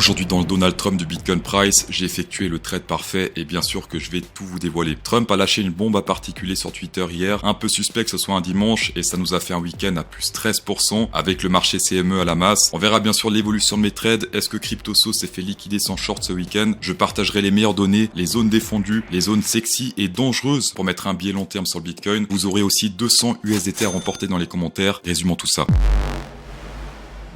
Aujourd'hui dans le Donald Trump du Bitcoin Price, j'ai effectué le trade parfait et bien sûr que je vais tout vous dévoiler. Trump a lâché une bombe à particuliers sur Twitter hier, un peu suspect que ce soit un dimanche et ça nous a fait un week-end à plus 13% avec le marché CME à la masse. On verra bien sûr l'évolution de mes trades, est-ce que CryptoSauce s'est fait liquider sans short ce week-end? Je partagerai les meilleures données, les zones défendues, les zones sexy et dangereuses pour mettre un biais long terme sur le Bitcoin. Vous aurez aussi 200 USDT à remporter dans les commentaires, résumons tout ça.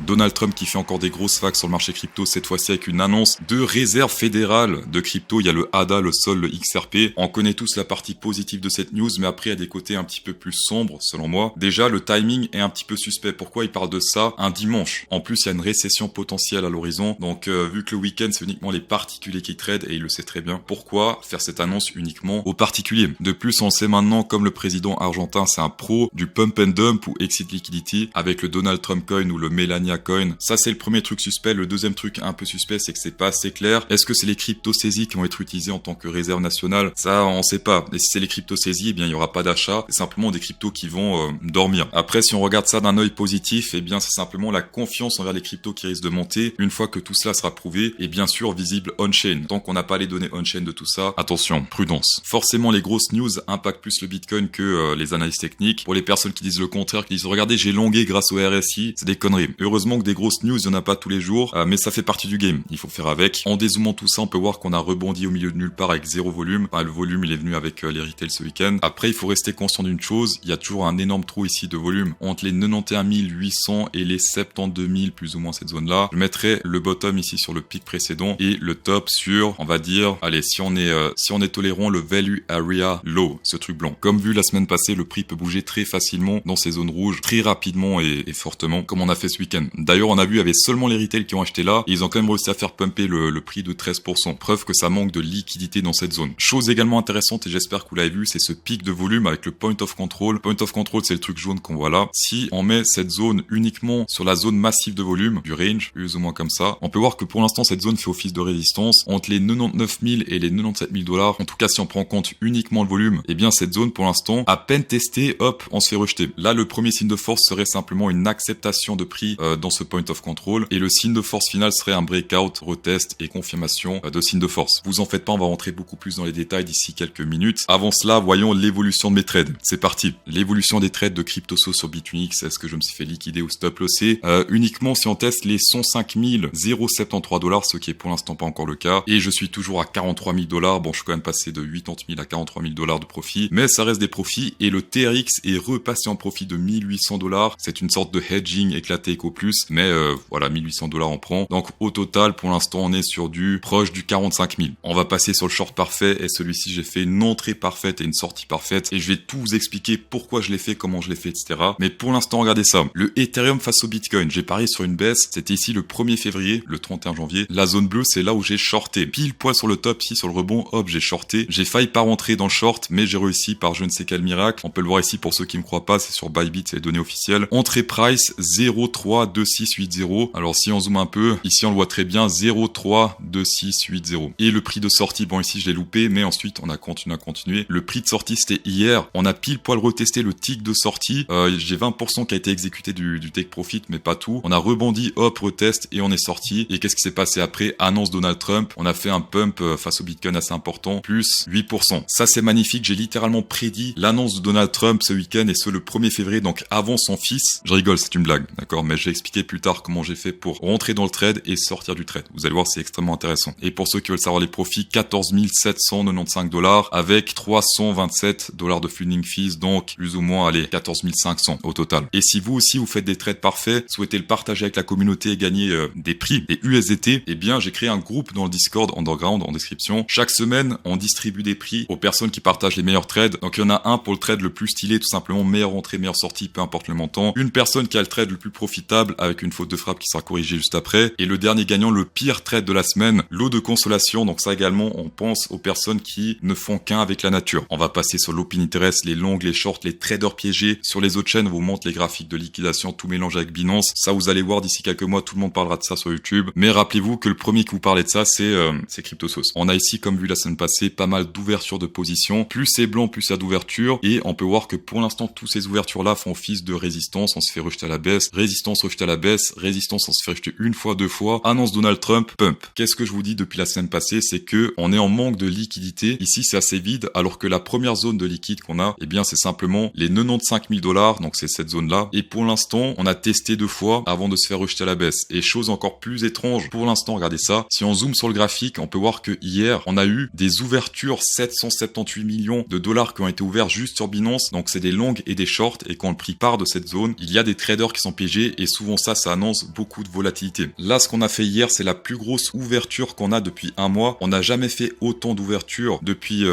Donald Trump qui fait encore des grosses vagues sur le marché crypto, cette fois-ci avec une annonce de réserve fédérale de crypto. Il y a le ADA, le SOL, le XRP. On connaît tous la partie positive de cette news, mais après il y a des côtés un petit peu plus sombres selon moi. Déjà, le timing est un petit peu suspect. Pourquoi il parle de ça un dimanche? En plus, il y a une récession potentielle à l'horizon. Donc, vu que le week-end, c'est uniquement les particuliers qui tradent, et il le sait très bien, pourquoi faire cette annonce uniquement aux particuliers? De plus, on sait maintenant, comme le président argentin, c'est un pro du pump and dump ou exit liquidity avec le Donald Trump coin ou le Melania coin. Ça, c'est le premier truc suspect. Le deuxième truc un peu suspect, c'est que c'est pas assez clair. Est-ce que c'est les crypto-saisies qui vont être utilisées en tant que réserve nationale? Ça, on sait pas. Et si c'est les crypto-saisies, eh bien, il y aura pas d'achat. C'est simplement des cryptos qui vont dormir. Après, si on regarde ça d'un œil positif, eh bien, c'est simplement la confiance envers les cryptos qui risque de monter une fois que tout cela sera prouvé et bien sûr visible on-chain. Tant qu'on n'a pas les données on-chain de tout ça, attention, prudence. Forcément, les grosses news impactent plus le Bitcoin que les analyses techniques. Pour les personnes qui disent le contraire, qui disent regardez, j'ai longué grâce au RSI, c'est des conneries. Heureusement que des grosses news, il y en a pas tous les jours, mais ça fait partie du game. Il faut faire avec. En dézoomant tout ça, on peut voir qu'on a rebondi au milieu de nulle part avec zéro volume. Enfin, le volume, il est venu avec les retails ce week-end. Après, il faut rester conscient d'une chose. Il y a toujours un énorme trou ici de volume entre les 91 800 et les 72 000, plus ou moins cette zone-là. Je mettrai le bottom ici sur le pic précédent et le top sur, on va dire, allez, si on est tolérant, le value area low, ce truc blanc. Comme vu la semaine passée, le prix peut bouger très facilement dans ces zones rouges, très rapidement et fortement, comme on a fait ce week-end. D'ailleurs, on a vu, il y avait seulement les retails qui ont acheté là, et ils ont quand même réussi à faire pumper le prix de 13%. Preuve que ça manque de liquidité dans cette zone. Chose également intéressante, et j'espère que vous l'avez vu, c'est ce pic de volume avec le point of control. Point of control, c'est le truc jaune qu'on voit là. Si on met cette zone uniquement sur la zone massive de volume, du range, plus ou moins comme ça, on peut voir que pour l'instant, cette zone fait office de résistance entre les 99 000 et les 97 000 $. En tout cas, si on prend en compte uniquement le volume, eh bien, cette zone, pour l'instant, à peine testée, hop, on se fait rejeter. Là, le premier signe de force serait simplement une acceptation de prix dans ce point of control. Et le signe de force final serait un breakout, retest et confirmation de signe de force. Vous en faites pas, on va rentrer beaucoup plus dans les détails d'ici quelques minutes. Avant cela, voyons l'évolution de mes trades. C'est parti. L'évolution des trades de CryptoSauce sur Bitfinex. Est-ce que je me suis fait liquider ou stop lossé? Uniquement si on teste les 105 073 $, ce qui est pour l'instant pas encore le cas. Et je suis toujours à 43 000 $. Bon, je suis quand même passé de 80 000 à 43 000 $ de profit. Mais ça reste des profits. Et le TRX est repassé en profit de 1800 $. C'est une sorte de hedging éclaté éco plus. Mais voilà, 1800 $ on prend. Donc au total, pour l'instant, on est sur du proche du 45 000. On va passer sur le short parfait et celui-ci, j'ai fait une entrée parfaite et une sortie parfaite et je vais tout vous expliquer pourquoi je l'ai fait, comment je l'ai fait, etc. Mais pour l'instant, regardez ça. Le Ethereum face au Bitcoin, j'ai parié sur une baisse. C'était ici le 1er février, le 31 janvier. La zone bleue, c'est là où j'ai shorté. Pile poil sur le top, ici sur le rebond, hop, j'ai shorté. J'ai failli pas rentrer dans le short, mais j'ai réussi par je ne sais quel miracle. On peut le voir ici pour ceux qui me croient pas, c'est sur Bybit, c'est les données officielles. Entrée price 0,32680. Alors si on zoome un peu, ici on le voit très bien, 0,32680. Et le prix de sortie, bon ici je l'ai loupé, mais ensuite on a continué. Le prix de sortie c'était hier, on a pile poil retesté le tick de sortie, j'ai 20% qui a été exécuté du take profit, mais pas tout. On a rebondi, hop, retest, et on est sorti. Et qu'est-ce qui s'est passé après? Annonce Donald Trump, on a fait un pump face au Bitcoin assez important, plus 8%. Ça c'est magnifique, j'ai littéralement prédit l'annonce de Donald Trump ce week-end, et ce le 1er février, donc avant son fils. Je rigole, c'est une blague, d'accord, mais je vais expliquer plus tard comment j'ai fait pour rentrer dans le trade et sortir du trade. Vous allez voir, c'est extrêmement intéressant. Et pour ceux qui veulent savoir les profits, 14 795 $ avec 327 $ de funding fees, donc plus ou moins, allez, 14 500 au total. Et si vous aussi, vous faites des trades parfaits, souhaitez le partager avec la communauté et gagner des prix, des USDT, eh bien, j'ai créé un groupe dans le Discord Underground en description. Chaque semaine, on distribue des prix aux personnes qui partagent les meilleurs trades. Donc, il y en a un pour le trade le plus stylé, tout simplement, meilleure entrée, meilleure sortie, peu importe le montant. Une personne qui a le trade le plus profitable avec une faute de frappe qui sera corrigée juste après. Et le dernier gagnant, le pire trade de la semaine, lot de consolation. Donc ça également, on pense aux personnes qui ne font qu'un avec la nature. On va passer sur l'open interest, les longs, les shorts, les traders piégés. Sur les autres chaînes, on vous montre les graphiques de liquidation, tout mélange avec Binance. Ça, vous allez voir d'ici quelques mois, tout le monde parlera de ça sur YouTube. Mais rappelez-vous que le premier qui vous parlait de ça, c'est CryptoSauce. On a ici, comme vu la semaine passée, pas mal d'ouvertures de position. Plus c'est blanc, plus il y a d'ouverture. Et on peut voir que pour l'instant, toutes ces ouvertures-là font office de résistance. On se fait rejeter à la baisse, résistance rejetée rejeter à la baisse, résistance, ça se fait rejeter une fois, deux fois, annonce Donald Trump, pump. Qu'est-ce que je vous dis depuis la semaine passée, c'est que on est en manque de liquidité. Ici, c'est assez vide, alors que la première zone de liquide qu'on a, eh bien, c'est simplement les 95 000 $, donc c'est cette zone-là. Et pour l'instant, on a testé 2 fois avant de se faire rejeter à la baisse. Et chose encore plus étrange, pour l'instant, regardez ça. Si on zoome sur le graphique, on peut voir que hier, on a eu des ouvertures 778 millions de dollars qui ont été ouverts juste sur Binance. Donc c'est des longues et des shorts. Et quand le prix part de cette zone, il y a des traders qui sont piégés. Et souvent ça annonce beaucoup de volatilité. Là, ce qu'on a fait hier, c'est la plus grosse ouverture qu'on a depuis un mois. On n'a jamais fait autant d'ouvertures depuis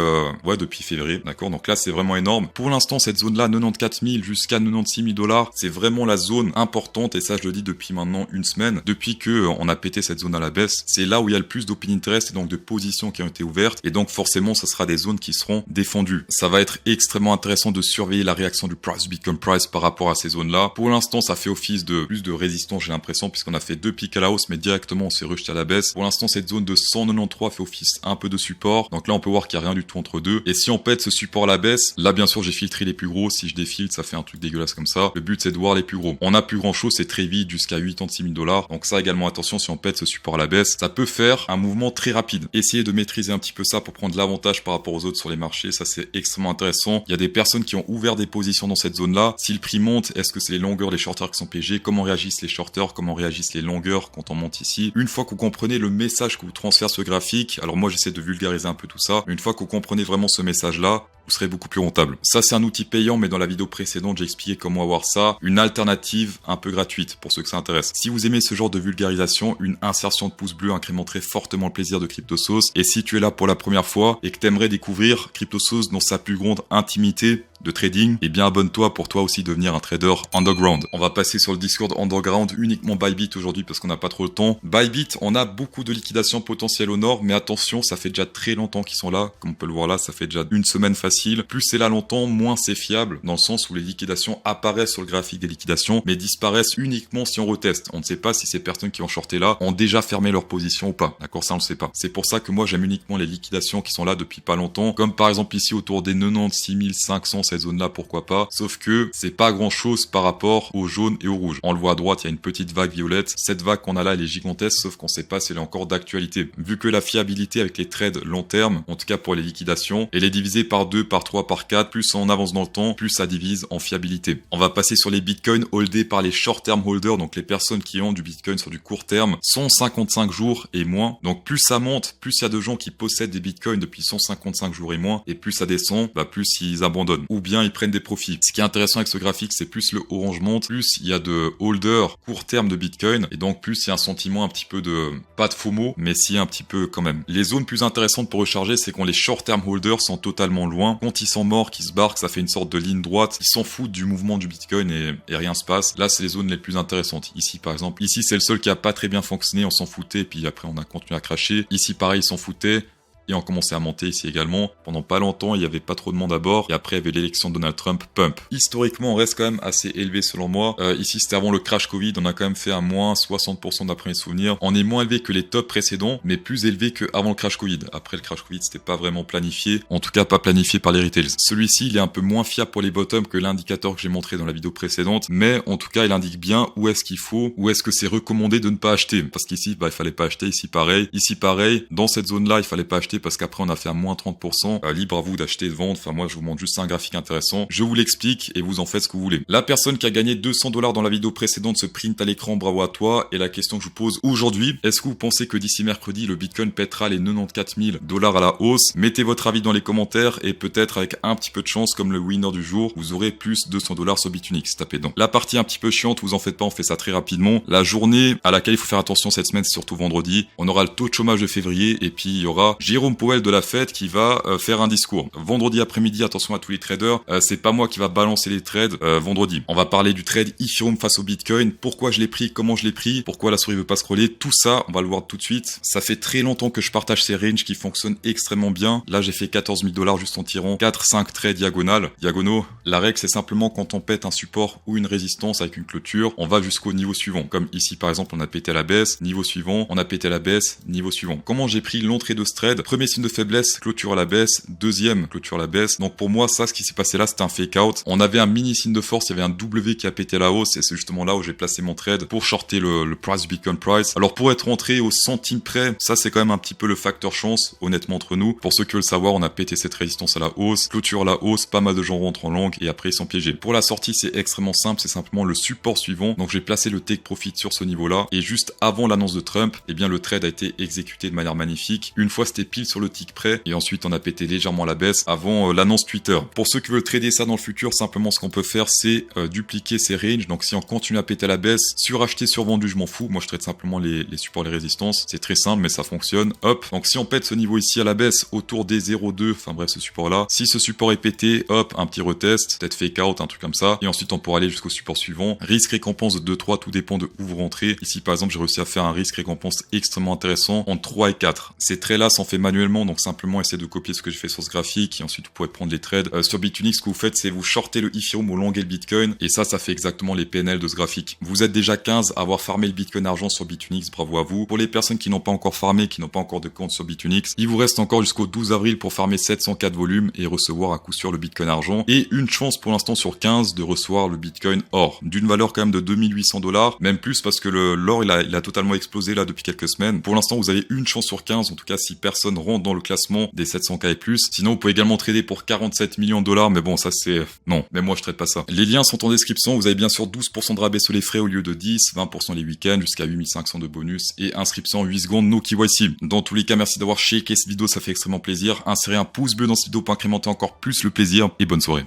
février. D'accord? Donc là, c'est vraiment énorme. Pour l'instant, cette zone-là, 94 000 jusqu'à 96 000 $, c'est vraiment la zone importante. Et ça, je le dis depuis maintenant une semaine. Depuis que on a pété cette zone à la baisse, c'est là où il y a le plus d'open interest et donc de positions qui ont été ouvertes. Et donc, forcément, ça sera des zones qui seront défendues. Ça va être extrêmement intéressant de surveiller la réaction du Bitcoin price par rapport à ces zones-là. Pour l'instant, ça fait office de plus de résistance, j'ai l'impression, puisqu'on a fait 2 pics à la hausse, mais directement, on s'est rejeté à la baisse. Pour l'instant, cette zone de 193 fait office un peu de support. Donc là, on peut voir qu'il n'y a rien du tout entre deux. Et si on pète ce support à la baisse, là, bien sûr, j'ai filtré les plus gros. Si je défiltre, ça fait un truc dégueulasse comme ça. Le but, c'est de voir les plus gros. On a plus grand chose, c'est très vite, jusqu'à 86 000 $. Donc ça, également, attention, si on pète ce support à la baisse, ça peut faire un mouvement très rapide. Essayez de maîtriser un petit peu ça pour prendre de l'avantage par rapport aux autres sur les marchés. Ça, c'est extrêmement intéressant. Il y a des personnes qui ont ouvert des positions dans cette zone-là. Si le prix monte, est-ce que c'est les longueurs, les shorters qui sont piégés? Comment réagissent les shorters? Comment réagissent les longueurs quand on monte ici? Une fois que vous comprenez le message que vous transfère ce graphique, alors moi, j'essaie de vulgariser un peu tout ça. Une fois que vous comprenez vraiment ce message-là, vous serez beaucoup plus rentable. Ça, c'est un outil payant, mais dans la vidéo précédente, j'ai expliqué comment avoir ça. Une alternative un peu gratuite pour ceux que ça intéresse. Si vous aimez ce genre de vulgarisation, une insertion de pouce bleu incrémenterait fortement le plaisir de CryptoSauce. Et si tu es là pour la première fois et que t'aimerais découvrir CryptoSauce dans sa plus grande intimité de trading, eh bien abonne-toi pour toi aussi devenir un trader underground. On va passer sur le Discord underground uniquement Bybit aujourd'hui parce qu'on n'a pas trop le temps. Bybit, on a beaucoup de liquidations potentielles au nord, mais attention, ça fait déjà très longtemps qu'ils sont là. Comme on peut le voir là, ça fait déjà une semaine facile. Plus c'est là longtemps, moins c'est fiable, dans le sens où les liquidations apparaissent sur le graphique des liquidations, mais disparaissent uniquement si on reteste. On ne sait pas si ces personnes qui ont shorté là ont déjà fermé leur position ou pas. D'accord, ça on le sait pas. C'est pour ça que moi j'aime uniquement les liquidations qui sont là depuis pas longtemps, comme par exemple ici autour des 96 500, cette zone-là, pourquoi pas. Sauf que c'est pas grand-chose par rapport au jaune et au rouge. On le voit à droite, il y a une petite vague violette. Cette vague qu'on a là, elle est gigantesque, sauf qu'on sait pas si elle est encore d'actualité. Vu que la fiabilité avec les trades long terme, en tout cas pour les liquidations, elle est divisée par 2, par 3, par 4. Plus on avance dans le temps, plus ça divise en fiabilité. On va passer sur les bitcoins holdés par les short-term holders, donc les personnes qui ont du bitcoin sur du court terme, 155 jours et moins. Donc plus ça monte, plus il y a de gens qui possèdent des bitcoins depuis 155 jours et moins, et plus ça descend, plus ils abandonnent. Ou bien ils prennent des profits. Ce qui est intéressant avec ce graphique, c'est plus le orange monte, plus il y a de holders court terme de bitcoin, et donc plus il y a un sentiment un petit peu de, pas de FOMO, mais si un petit peu quand même. Les zones plus intéressantes pour recharger, c'est quand les short-term holders sont totalement loin. Quand ils sont morts, qu'ils se barquent, ça fait une sorte de ligne droite. Ils s'en foutent du mouvement du bitcoin et rien se passe. Là, c'est les zones les plus intéressantes. Ici, par exemple. Ici, c'est le seul qui a pas très bien fonctionné. On s'en foutait, et puis après, on a continué à cracher. Ici, pareil, ils s'en foutaient. Et on commençait à monter ici également. Pendant pas longtemps, il n'y avait pas trop de monde à bord. Et après, il y avait l'élection de Donald Trump, pump. Historiquement, on reste quand même assez élevé selon moi. Ici, c'était avant le crash Covid. On a quand même fait un moins 60% d'après mes souvenirs. On est moins élevé que les tops précédents, mais plus élevé qu'avant le crash Covid. Après le crash Covid, c'était pas vraiment planifié. En tout cas, pas planifié par les retails. Celui-ci, il est un peu moins fiable pour les bottoms que l'indicateur que j'ai montré dans la vidéo précédente. Mais en tout cas, il indique bien où est-ce qu'il faut, où est-ce que c'est recommandé de ne pas acheter. Parce qu'ici, il fallait pas acheter. Ici, pareil. Ici, pareil. Dans cette zone-là, il fallait pas acheter parce qu'après, on a fait un moins 30%. Libre à vous d'acheter et de vendre. Enfin, moi, je vous montre juste un graphique intéressant. Je vous l'explique et vous en faites ce que vous voulez. La personne qui a gagné 200 $ dans la vidéo précédente se print à l'écran. Bravo à toi. Et la question que je vous pose aujourd'hui, est-ce que vous pensez que d'ici mercredi, le Bitcoin pètera les 94 000 $ à la hausse? Mettez votre avis dans les commentaires et peut-être avec un petit peu de chance, comme le winner du jour, vous aurez plus 200 $ sur Bitunix. Tapez donc. La partie un petit peu chiante, vous en faites pas, on fait ça très rapidement. La journée à laquelle il faut faire attention cette semaine, c'est surtout vendredi. On aura le taux de chômage de février et puis il y aura Jérôme Powell de la Fed qui va faire un discours. Vendredi après-midi, attention à tous les traders, c'est pas moi qui va balancer les trades vendredi. On va parler du trade Ethereum face au Bitcoin, pourquoi je l'ai pris, comment je l'ai pris, pourquoi la souris veut pas scroller, tout ça, on va le voir tout de suite. Ça fait très longtemps que je partage ces ranges qui fonctionnent extrêmement bien. Là, j'ai fait 14 000 $ juste en tirant 4-5 traits diagonaux. La règle, c'est simplement quand on pète un support ou une résistance avec une clôture, on va jusqu'au niveau suivant. Comme ici, par exemple, on a pété à la baisse, niveau suivant, on a pété à la baisse, niveau suivant. Comment j'ai pris l'entrée de ce trade? premier signe de faiblesse, clôture à la baisse. Deuxième, clôture à la baisse. Donc pour moi, ça, ce qui s'est passé là, c'était un fake out. On avait un mini signe de force, il y avait un W qui a pété à la hausse et c'est justement là où j'ai placé mon trade pour shorter le price du Bitcoin price. Alors pour être rentré au centime près, ça c'est quand même un petit peu le facteur chance, honnêtement entre nous. Pour ceux qui veulent savoir, on a pété cette résistance à la hausse, clôture à la hausse, pas mal de gens rentrent en longue et après ils sont piégés. Pour la sortie, c'est extrêmement simple, c'est simplement le support suivant. Donc j'ai placé le take profit sur ce niveau-là et juste avant l'annonce de Trump, eh bien le trade a été exécuté de manière magnifique. Une fois c'était pile sur le tick près et ensuite on a pété légèrement à la baisse avant l'annonce Twitter. Pour ceux qui veulent trader ça dans le futur, simplement ce qu'on peut faire c'est dupliquer ces ranges. Donc si on continue à péter à la baisse, suracheter, survendu, je m'en fous. Moi je trade simplement les supports, les résistances. C'est très simple mais ça fonctionne. Hop. Donc si on pète ce niveau ici à la baisse autour des 0,2, enfin bref ce support là. Si ce support est pété, hop, un petit retest, peut-être fake out, un truc comme ça. Et ensuite on pourra aller jusqu'au support suivant. Risque récompense de 2-3, tout dépend de où vous rentrez. Ici par exemple j'ai réussi à faire un risque récompense extrêmement intéressant entre 3 et 4. Ces traits là sont faits manuellement, donc simplement essayez de copier ce que j'ai fait sur ce graphique et ensuite vous pourrez prendre les trades. Sur Bitfinex, ce que vous faites c'est vous shortez le Ethereum ou longuez le Bitcoin et ça fait exactement les PNL de ce graphique. Vous êtes déjà 15 à avoir farmé le Bitcoin argent sur Bitfinex, bravo à vous. Pour les personnes qui n'ont pas encore farmé, qui n'ont pas encore de compte sur Bitfinex, il vous reste encore jusqu'au 12 avril pour farmer 704 volumes et recevoir à coup sûr le Bitcoin argent et une chance pour l'instant sur 15 de recevoir le Bitcoin or d'une valeur quand même de 2800 $, même plus parce que l'or il a totalement explosé là depuis quelques semaines. Pour l'instant vous avez une chance sur 15, en tout cas si personne rentre dans le classement des 700K et plus. Sinon vous pouvez également trader pour 47 millions de $, mais bon ça c'est... non, mais moi je trade pas ça. Les liens sont en description, vous avez bien sûr 12% de rabais sur les frais au lieu de 10, 20% les week-ends, jusqu'à 8500 de bonus et inscription en 8 secondes, no KYC. Dans tous les cas, merci d'avoir checké cette vidéo, ça fait extrêmement plaisir. Insérez un pouce bleu dans cette vidéo pour incrémenter encore plus le plaisir et bonne soirée.